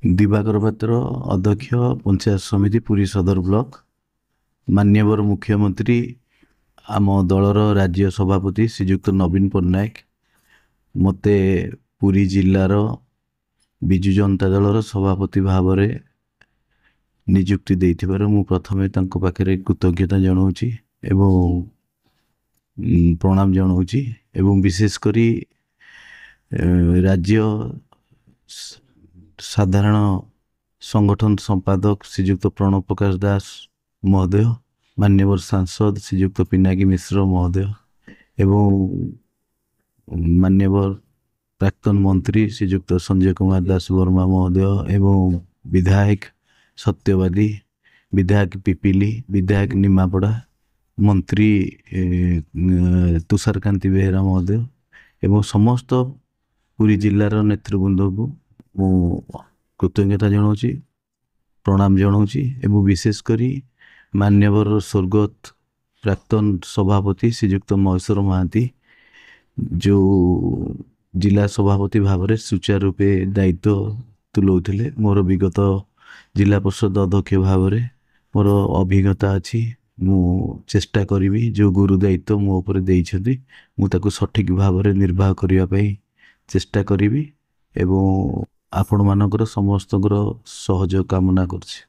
दिवाकर पात्र अध्यक्ष पंचायत समिति पुरी सदर ब्लॉक मान्यवर मुख्यमंत्री आम दलर राज्य सभापति श्रीजुक्त नवीन पट्टनायक मते पुरी जिल्लार विजु जनता दलर सभापति भाव में नियुक्ति देथिबार मु प्रथमे तांको पाखरे कृतज्ञता जनाऊँची एवं प्रणाम जनाऊँची एवं विशेष करी राज्य साधारण संगठन संपादक श्रीजुक्त प्रणव प्रकाश दास महोदय, मान्यवर सांसद श्रीजुक्त पिनाकी मिश्र महोदय एवं मान्यवर प्राक्तन मंत्री श्रीजुक्त संजय कुमार दास वर्मा महोदय एवं विधायक सत्यवादी, विधायक पिपिली, विधायक निमापड़ा, मंत्री तुषारकांति बेहेरा महोदय एवं समस्त पुरी जिल्लार नेतृवृंद को मु कृतज्ञता जनाऊँची प्रणाम जनाऊँची एवं विशेष करी मान्यवर स्वर्गत प्राक्तन सभापति श्रीजुक्त महेश्वर महांती जो जिला सभापति भाव में सुचारू रूपे दायित्व तुलाउथिले मोर विगत जिला परिषद अध्यक्ष भाव में मोर अभिज्ञता अछि मु चेष्टा करी जो गुरु दायित्व मो उपर देइछथि मु ताको सठिक भाव में निर्वाह करिया पई चेष्टा करी एवं आपण मानकर समस्त सहयोग कामना करछि।